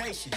motivation.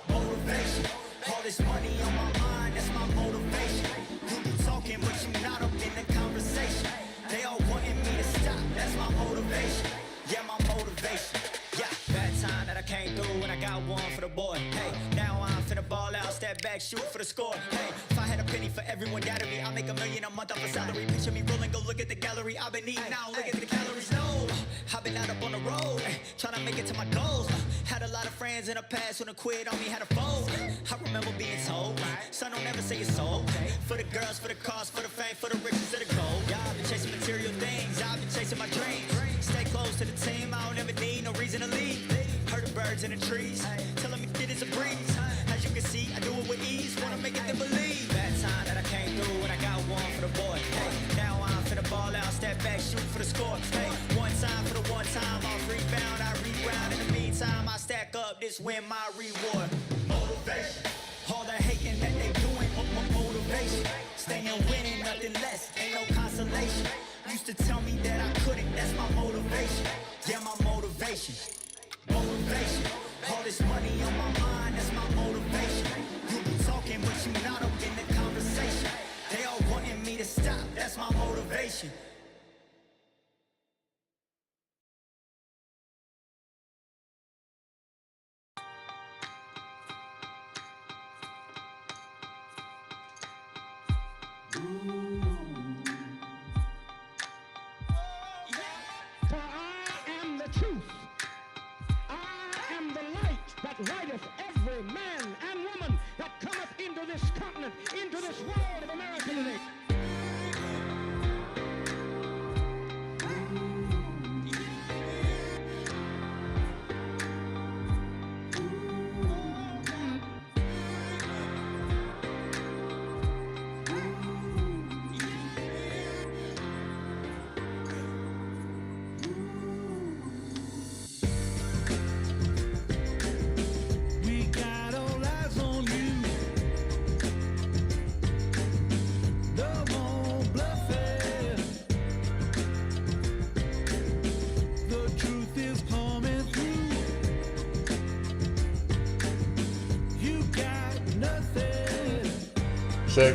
Motivation. All this money on my mind, that's my motivation. You be talking, but you not up in the conversation. They all wanting me to stop, that's my motivation. Yeah, my motivation. Yeah, bad time that I came through and I got one for the boy. Hey, now I'm finna ball out, step back, shoot for the score. Hey, if I had a penny for everyone doubted me, I'll make $1 million a month off a salary. Picture me rolling, go look at the gallery. I've been eating now, look at the calories. No, I've been out up on the road, trying to make it to my goals. Had a lot of friends in the past when I quit on me, had a fold. I remember being told, son, don't ever say it's sold. For the girls, for the cars, for the fame, for the riches, for the gold. Yeah, I've been chasing material things, I've been chasing my dreams. Stay close to the team, I don't ever need no reason to leave. Heard the birds in the trees, telling me it is a breeze. As you can see, I do it with ease, wanna make it then believe. Bad time that I came through and I got one for the boy. Hey, now I'm finna ball out, step back, shoot for the score. Hey, one time for the one time, off rebound, I reround. In the meantime, I stack up, this win my reward. Motivation, all the hating that they doing, motivation. Staying winning, nothing less, ain't no consolation. Used to tell me that I couldn't, that's my motivation. Yeah, my motivation. Motivation. All this money on my mind, that's my motivation. You be talking, but you not up in the conversation. They all wanting me to stop, that's my motivation. For I am the truth. I am the light that lighteth every man and woman that cometh into this continent, into this world of America today.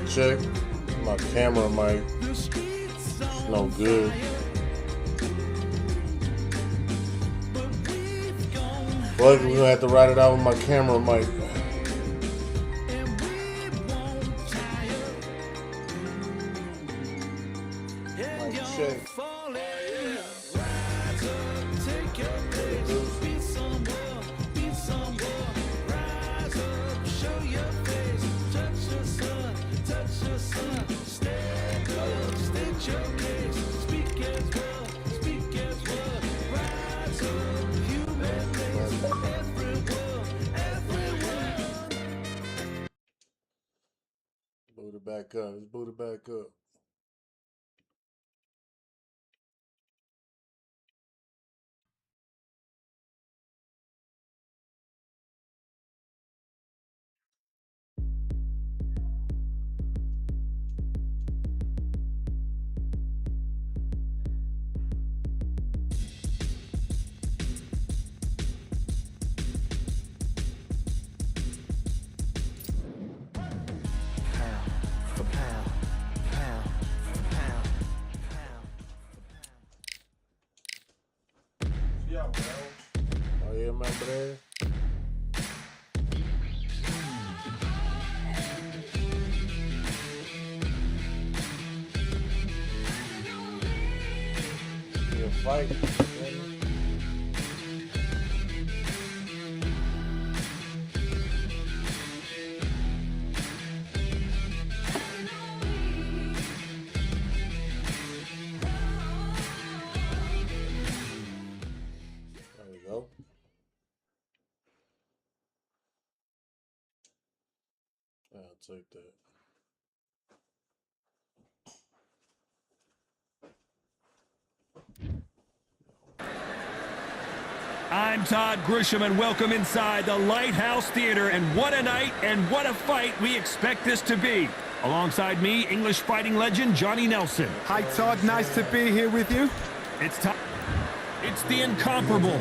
Check. My camera mic. It's no good. But we're gonna have to write it out with my camera mic. Mic check. Boot it back up. Let's boot it back up. Oh yeah, remember that? Yeah, fight. I'll take that. I'm Todd Grisham, and welcome inside the Lighthouse Theater. And what a night and what a fight we expect this to be. Alongside me, English fighting legend Johnny Nelson. Hi, Todd. Nice to be here with you. It's time. It's the incomparable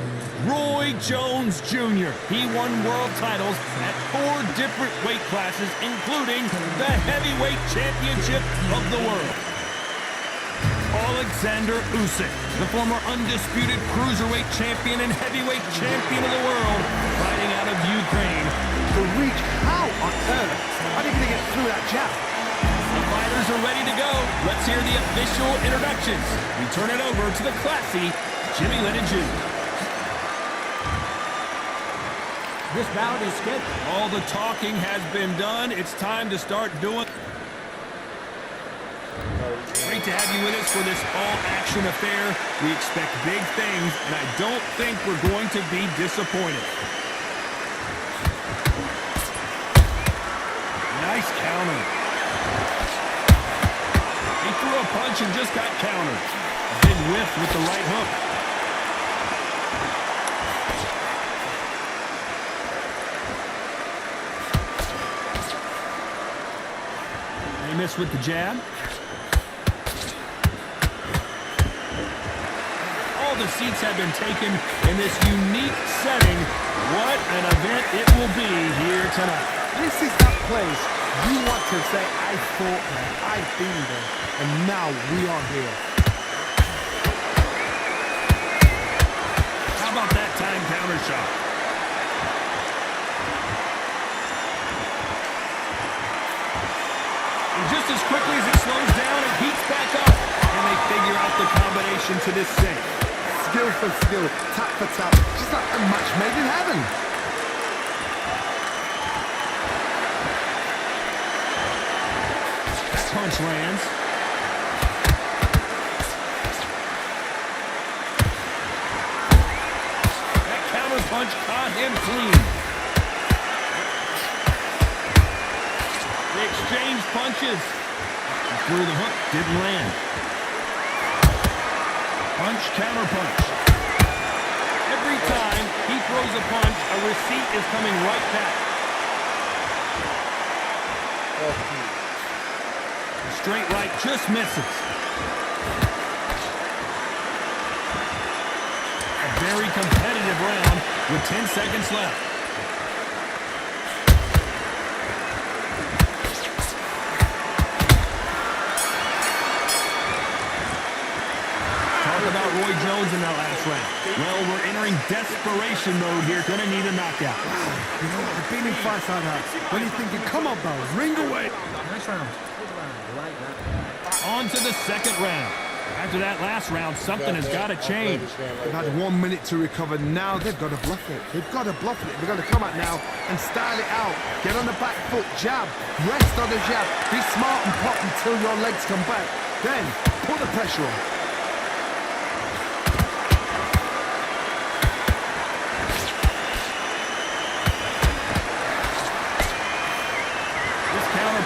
Roy Jones Jr. He won world titles at 4 different weight classes, including the heavyweight championship of the world. Alexander Usyk, the former undisputed cruiserweight champion and heavyweight champion of the world, fighting out of Ukraine. The reach, how on earth are they going to get through that jab? The fighters are ready to go. Let's hear the official introductions. We turn it over to the classy Jimmy Lennon Jr. This bout is scheduled. All the talking has been done. It's time to start doing. Great to have you with us for this all-action affair. We expect big things, and I don't think we're going to be disappointed. Nice counter. He threw a punch and just got countered. A big whiff with the right hook. They miss with the jab. All the seats have been taken in this unique setting. What an event it will be here tonight. This is that place you want to say, I fought there, I've been there, and now we are here. How about that time counter shot? And just as quickly as it slows down, it heats back up. And they figure out the combination to this sink. Skill for skill, tap for tap, just like a match made in heaven. That punch lands. That counter punch caught him clean. They exchanged punches. He threw the hook, didn't land. Punch, counter punch. Every time he throws a punch, a receipt is coming right back. The straight right just misses. A very competitive round with 10 seconds left. About Roy Jones in that last round. Well, we're entering desperation mode here. Gonna need a knockout. You know, I've been in fights like that. When you're thinking, come on, Bell, ring away. Nice round. Good round. I like that. On to the second round. After that last round, something has got to change. They've had 1 minute to recover. Now they've got to bluff it. They've got to bluff it. They've got to come out now and style it out. Get on the back foot, jab, rest on the jab. Be smart and pop until your legs come back. Then put the pressure on.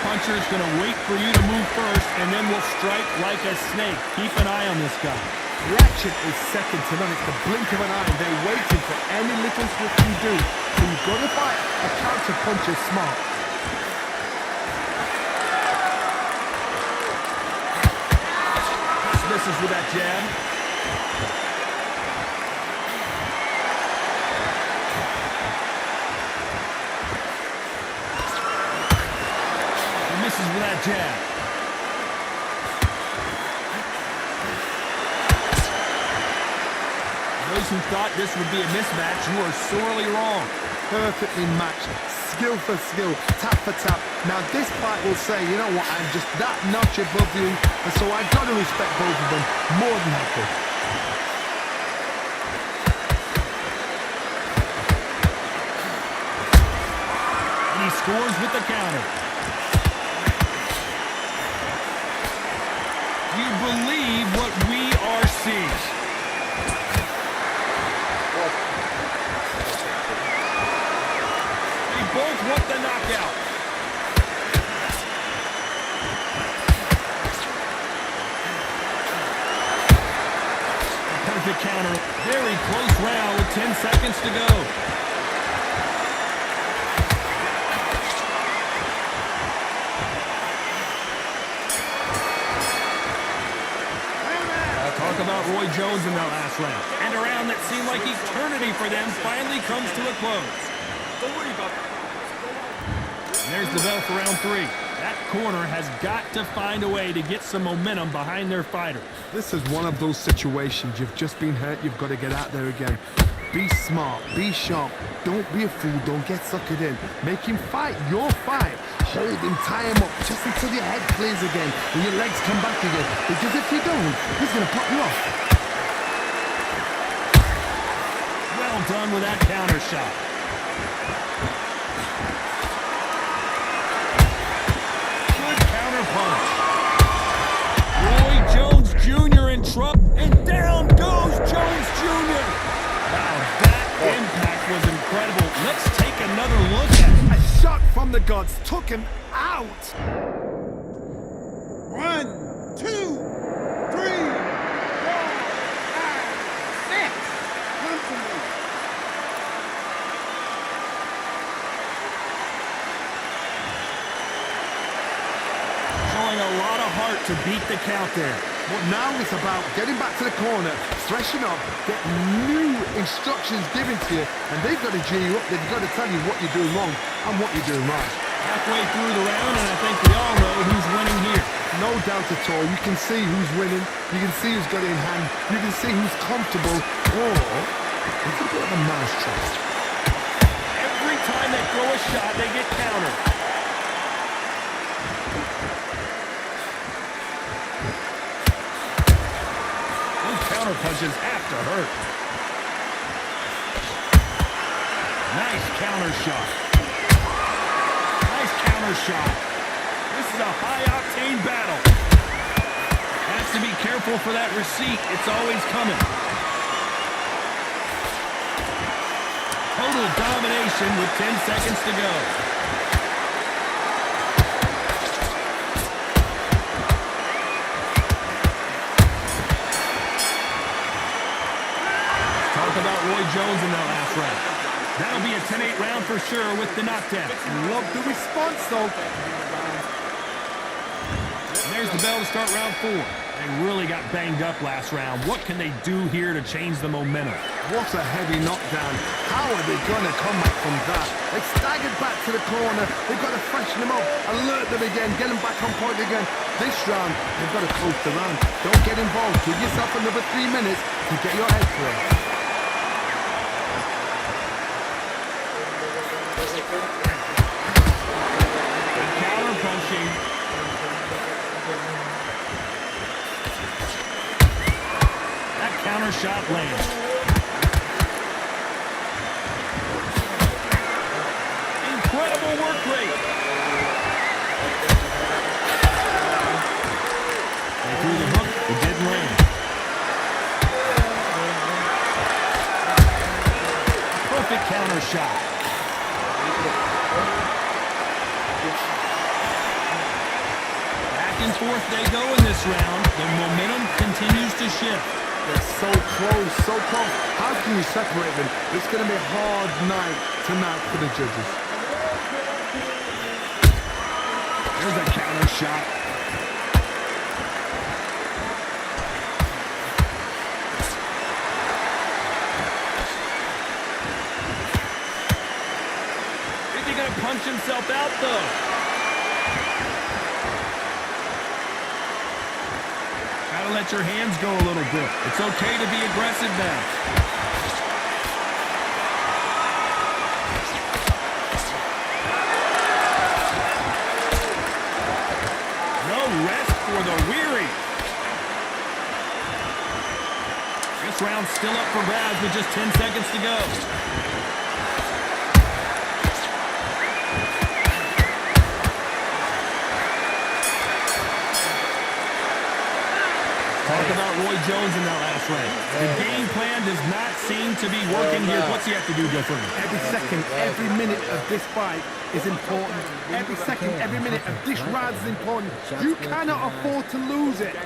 Puncher is going to wait for you to move first, and then will strike like a snake. Keep an eye on this guy. Reaction is second to none. It's the blink of an eye. They're waiting for any little switch you do. So you've got to fight a counter puncher smart. Just misses with that jab. Misses with that jab. Those who thought this would be a mismatch, you are sorely wrong. Perfectly matched, skill for skill, tap for tap. Now this fight will say, you know what, I'm just that notch above you, and so I've got to respect both of them more than happy. And he scores with the counter. You believe what we are seeing. They both want the knockout. A perfect counter. Very close round with 10 seconds to go. Talk about Roy Jones in that last round. And a round that seemed like eternity for them finally comes to a close. And there's the bell for round 3. That corner has got to find a way to get some momentum behind their fighter. This is one of those situations. You've just been hurt. You've got to get out there again. Be smart. Be sharp. Don't be a fool. Don't get suckered in. Make him fight your fight. Hold him. Tie him up just until your head clears again and your legs come back again. Because if you don't, he's going to pop you off. Well done with that counter shot. Punch. Roy Jones Jr. in trouble, and down goes Jones Jr. Wow, that impact was incredible. Let's take another look at it. A shot from the gods took him out. 1, 2, 3, 4, 5, 6. Come to me. Showing a lot of heart to beat the count there. But now it's about getting back to the corner, threshing up, get new instructions given to you, and they've got to G you up. They've got to tell you what you're doing wrong and what you're doing right. Halfway through the round, and I think we all know who's winning here. No doubt at all. You can see who's winning. You can see who's got it in hand. You can see who's comfortable. Or it's a bit of a mousetrap. Every time they throw a shot, they get countered. Counter punches have to hurt. Nice counter shot. Nice counter shot. This is a high-octane battle. Has to be careful for that receipt. It's always coming. Total domination with 10 seconds to go. About Roy Jones in that last round. That'll be a 10-8 round for sure with the knockdown. Love the response, though. And there's the bell to start round 4. They really got banged up last round. What can they do here to change the momentum? What a heavy knockdown. How are they going to come back from that? They staggered back to the corner. They've got to freshen them up, alert them again, get them back on point again. This round, they've got to close the round. Don't get involved. Give yourself another 3 minutes to get your head clear. Counter punching. That counter shot lands. Incredible work rate. They threw the hook. It didn't land. Perfect counter shot. Back and forth they go in this round. The momentum continues to shift. They're so close, so close. How can you separate them? It's going to be a hard night tonight for the judges. There's a counter shot. Is he going to punch himself out, though? Gotta let your hands go a little bit. It's okay to be aggressive now. No rest for the weary. This round's still up for grabs with just 10 seconds to go. Talk about Roy Jones in that last round. The game plan does not seem to be working here. What's he have to do differently? Every second, every minute of this fight is important. Every second, every minute of this round is important. You cannot afford to lose it.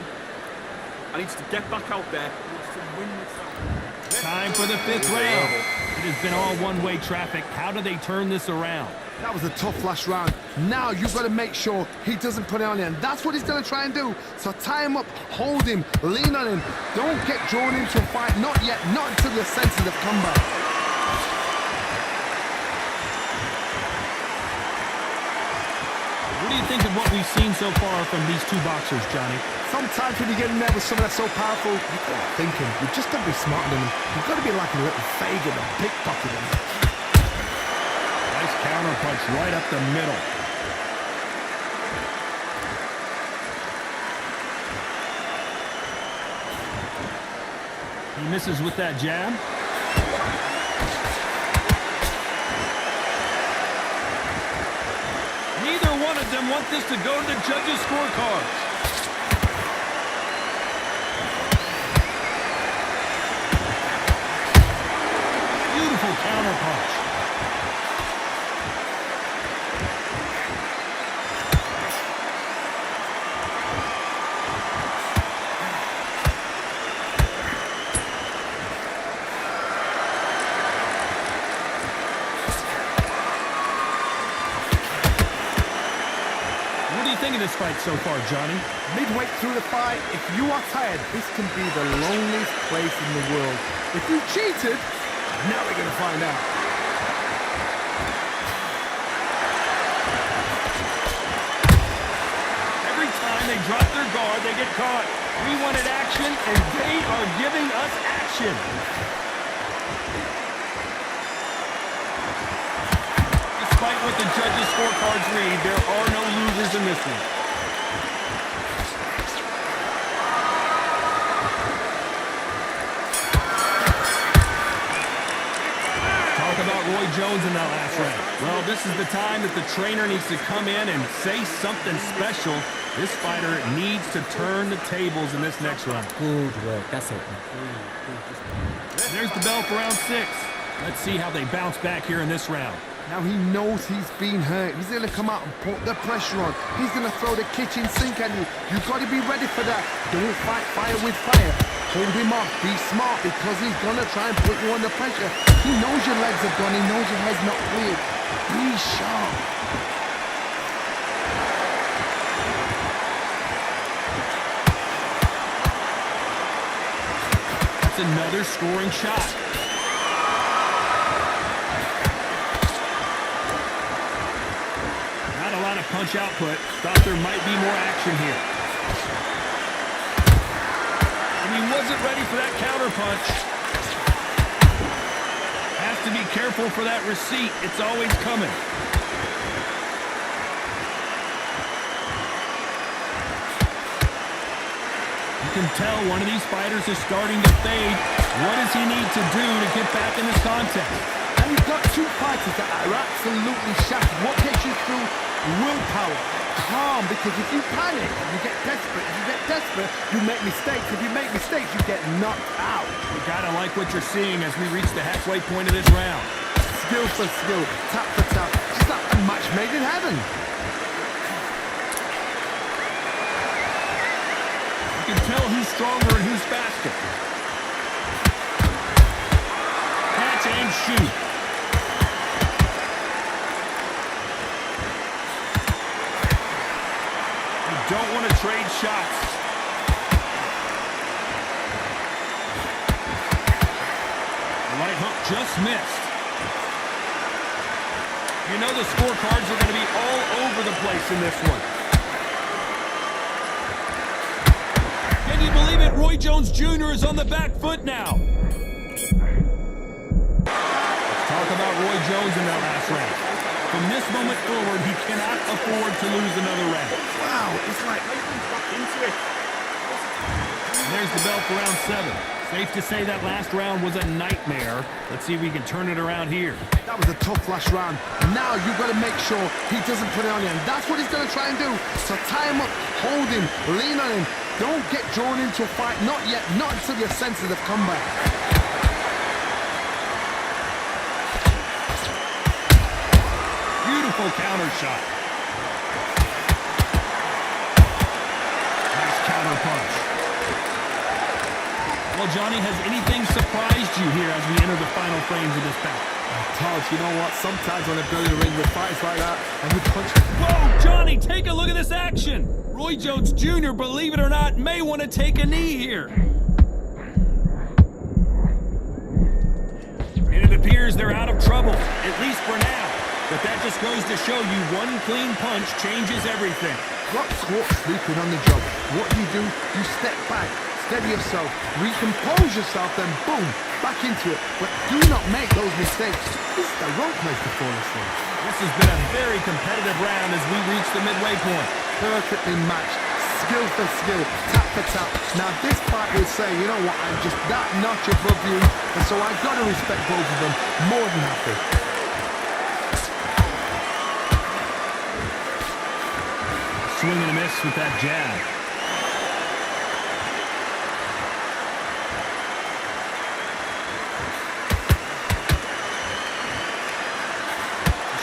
I need to get back out there. Time for the 5th round. It has been all one-way traffic. How do they turn this around? That was a tough last round. Now you've got to make sure he doesn't put it on you, and that's what he's going to try and do. So tie him up, hold him, lean on him. Don't get drawn into a fight. Not yet. Not until your senses have come back. What do you think of what we've seen so far from these two boxers, Johnny? Sometimes when you get in there with someone that's so powerful, you've got to think him. You've just got to be smarter than him. You've got to be like a little Fagin and pickpocket him. Nice counter punch right up the middle. He misses with that jab. Neither one of them want this to go to the judges' scorecards. Beautiful counter punch. What do you think of this fight so far, Johnny? Midway through the fight, if you are tired, this can be the loneliest place in the world. If you cheated, now we're going to find out. Every time they drop their guard, they get caught. We wanted action, and they are giving us action. Despite what the judges' scorecards read, there are no losers in this one. Talk about Roy Jones in that last round. Well, this is the time that the trainer needs to come in and say something special. This fighter needs to turn the tables in this next round. Good work. That's it. There's the bell for round 6. Let's see how they bounce back here in this round. Now he knows he's been hurt. He's going to come out and put the pressure on. He's going to throw the kitchen sink at you. You've got to be ready for that. Don't fight fire with fire. Hold him off. Be smart because he's going to try and put you under pressure. He knows your legs are gone. He knows your head's not cleared. Be sharp. That's another scoring shot. Not a lot of punch output. Thought there might be more action here. And he wasn't ready for that counter punch. Has to be careful for that receipt. It's always coming. You can tell one of these fighters is starting to fade. What does he need to do to get back in this contest? And you've got two fighters that are absolutely shattered. What gets you through? Willpower. Calm, because if you panic, you get desperate. If you get desperate, you make mistakes. If you make mistakes, you get knocked out. You gotta like what you're seeing as we reach the halfway point of this round. Skill for skill, tap for tap. Just like a match made in heaven. You can tell who's stronger and who's faster. Catch and shoot. You don't want to trade shots. The right hook just missed. You know the scorecards are going to be all over the place in this one. Can you believe it? Roy Jones Jr. is on the back foot now. Let's talk about Roy Jones in that last round. From this moment forward, he cannot afford to lose another round. Wow, it's like back into it. And there's the bell for round 7. Safe to say that last round was a nightmare. Let's see if we can turn it around here. That was a tough last round. Now you've got to make sure he doesn't put it on you. And that's what he's going to try and do. So tie him up, hold him, lean on him. Don't get drawn into a fight. Not yet. Not until your senses have come back. Beautiful counter shot. Nice counter punch. Well, Johnny, has anything surprised you here as we enter the final frames of this bout? Todd, you know what? Sometimes when I'm going to the ring with fights like that, and you punch... Whoa, Johnny, take a look at this action. Roy Jones Jr., believe it or not, may want to take a knee here. And it appears they're out of trouble, at least for now. But that just goes to show you one clean punch changes everything. What's sleeping on the job? What do? You step back, steady yourself, recompose yourself, then boom, back into it. But do not make those mistakes. This is the wrong place to fall asleep. This has been a very competitive round as we reach the midway point. Perfectly matched, skill for skill, tap for tap. Now this fight will say, you know what, I'm just that notch above you, and so I've got to respect both of them more than happy. Swing and a miss with that jab.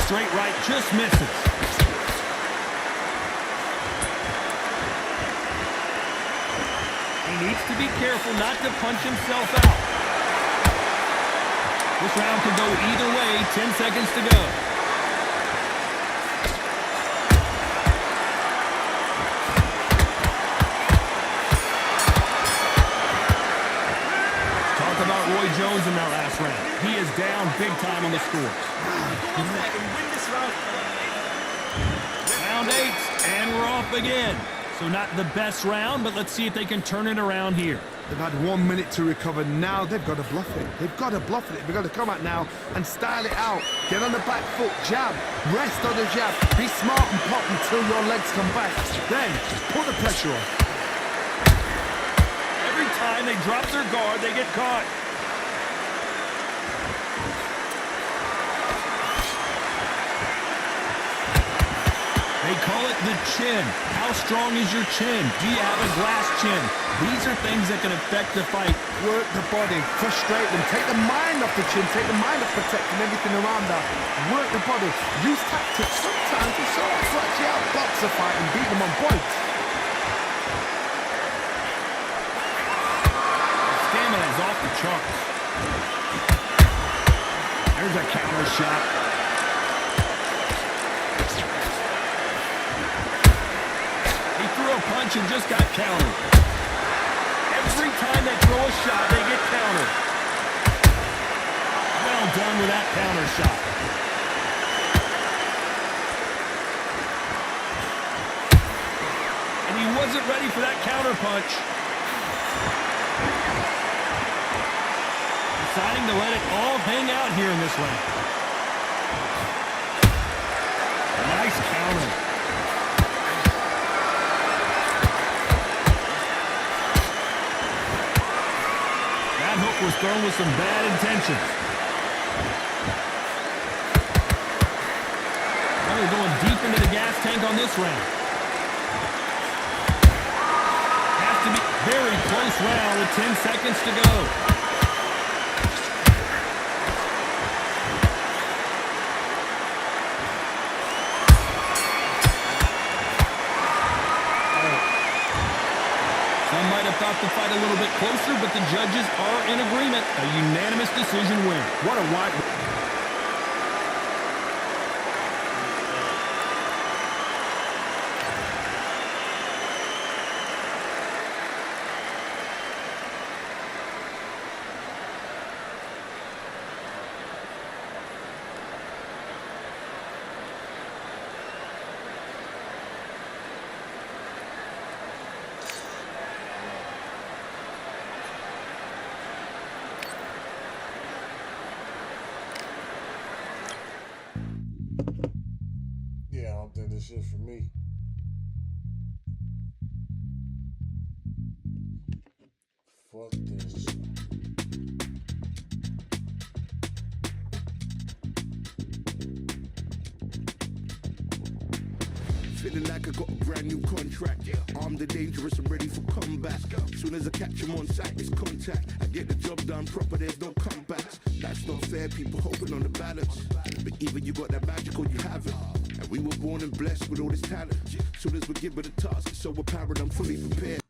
Straight right just misses. He needs to be careful not to punch himself out. This round could go either way. 10 seconds to go. Talk about Roy Jones in that last round. He is down big time on the scores. Round 8, and we're off again. So not the best round, but let's see if they can turn it around here. They've had 1 minute to recover. Now they've got to bluff it. They've got to bluff it. They've got to come out now and style it out. Get on the back foot, jab, rest on the jab. Be smart and pop until your legs come back. Then put the pressure on. Every time they drop their guard, they get caught. They call it the chin. How strong is your chin? Do you have a glass chin? These are things that can affect the fight. Work the body, frustrate them, take the mind off the chin, take the mind off protecting everything around that. Work the body, use tactics sometimes to sort of actually outbox a fight and beat them on points. Stamina is off the charts. There's a counter shot. He threw a punch and just got countered. Every time they throw a shot, they get countered. Well done with that counter shot. And he wasn't ready for that counter punch. Deciding to let it all hang out here in this round. Nice counter. That hook was thrown with some bad intentions. Now they're going deep into the gas tank on this round. Has to be very close round with 10 seconds to go. Thought the fight a little bit closer, but the judges are in agreement. A unanimous decision win. What a wide... Yeah, I don't think this shit for me. Fuck this. Feeling like I got a brand new contract. Armed and dangerous and ready for comeback. Soon as I catch him on sight, it's contact. I get the job done proper, there's no comebacks. That's not fair, people hoping on the balance. But either you got that magic or you haven't. And we were born and blessed with all this talent. Soon as we're given a task, it's so apparent I'm fully prepared.